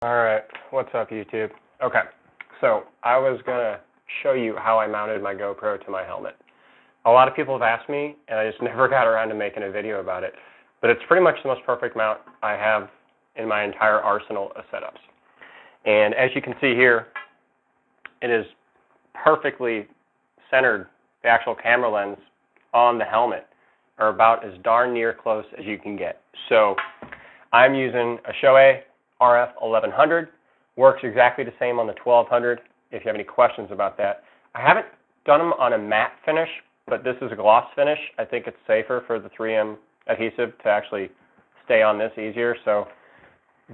Alright, what's up YouTube? Okay, so I was going to show you how I mounted my GoPro to my helmet. A lot of people have asked me, and I just never got around to making a video about it, but it's pretty much the most perfect mount I have in my entire arsenal of setups. And as you can see here, it is perfectly centered, the actual camera lens on the helmet, or about as darn near close as you can get. So I'm using a Shoei RF 1100, works exactly the same on the 1200 if you have any questions about that. I haven't done them on a matte finish, but this is a gloss finish. I think it's safer for the 3M adhesive to actually stay on this easier, so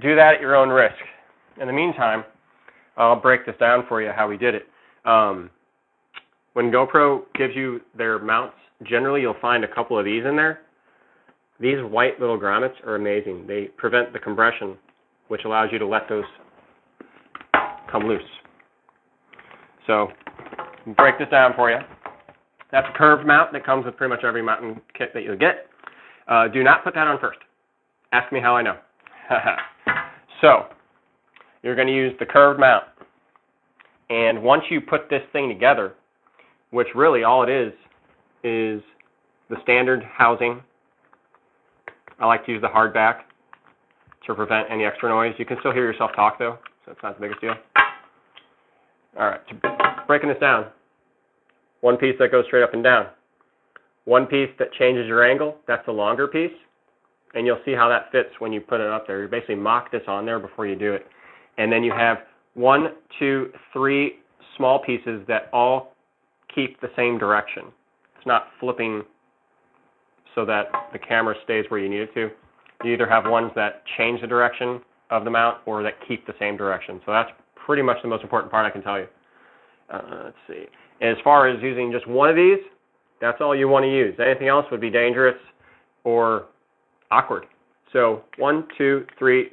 do that at your own risk. In the meantime, I'll break this down for you how we did it. When GoPro gives you their mounts, generally you'll find a couple of these in there. These white little grommets are amazing. They prevent the compression, which allows you to let those come loose. So, break this down for you. That's a curved mount that comes with pretty much every mounting kit that you'll get. Do not put that on first. Ask me how I know. So, you're going to use the curved mount. And once you put this thing together, which really all it is the standard housing. I like to use the hard back to prevent any extra noise. You can still hear yourself talk though, so it's not the biggest deal. Alright, so breaking this down. One piece that goes straight up and down. One piece that changes your angle, that's the longer piece. And you'll see how that fits when you put it up there. You basically mock this on there before you do it. And then you have 1, 2, 3 small pieces that all keep the same direction. It's not flipping so that the camera stays where you need it to. You either have ones that change the direction of the mount or that keep the same direction. So that's pretty much the most important part I can tell you. Let's see. As far as using just one of these, that's all you want to use. Anything else would be dangerous or awkward. So 1, 2, 3,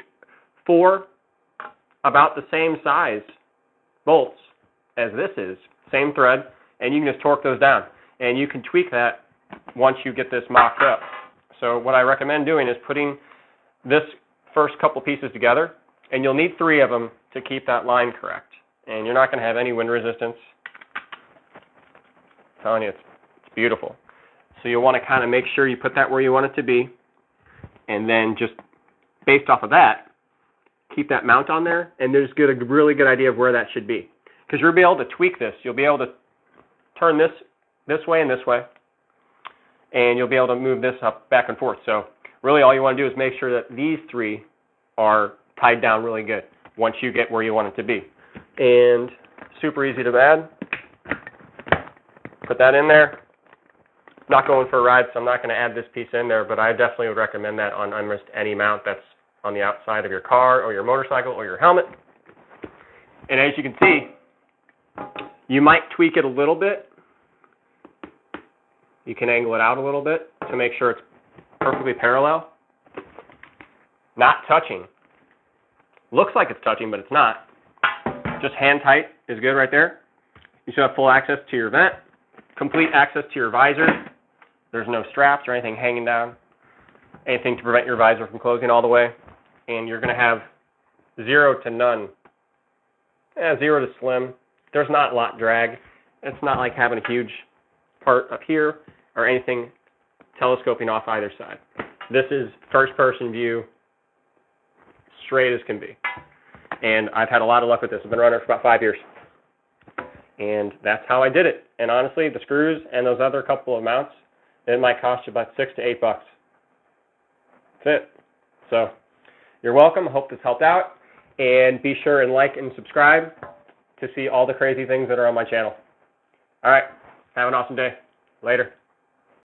4, about the same size bolts as this is, same thread, and you can just torque those down. And you can tweak that once you get this mocked up. So what I recommend doing is putting this first couple pieces together, and you'll need 3 of them to keep that line correct. And you're not going to have any wind resistance. I'm telling you, it's beautiful. So you'll want to kind of make sure you put that where you want it to be, and then just based off of that, keep that mount on there, and there's a really good idea of where that should be. Because you'll be able to tweak this. You'll be able to turn this way and this way, and you'll be able to move this up back and forth. So really all you want to do is make sure that these 3 are tied down really good once you get where you want it to be. And super easy to add. Put that in there. Not going for a ride, so I'm not going to add this piece in there, but I definitely would recommend that on almost any mount that's on the outside of your car or your motorcycle or your helmet. And as you can see, you might tweak it a little bit. You can angle it out a little bit to make sure it's perfectly parallel. Not touching. Looks like it's touching, but it's not. Just hand tight is good right there. You should have full access to your vent, complete access to your visor. There's no straps or anything hanging down, anything to prevent your visor from closing all the way. And you're going to have 0 to none. 0 to slim. There's not a lot drag. It's not like having a huge part up here or anything telescoping off either side. This is first-person view, straight as can be. And I've had a lot of luck with this. I've been running it for about 5 years. And that's how I did it. And honestly, the screws and those other couple of mounts, it might cost you about $6 to $8. That's it. So you're welcome. I hope this helped out. And be sure and like and subscribe to see all the crazy things that are on my channel. All right. Have an awesome day. Later.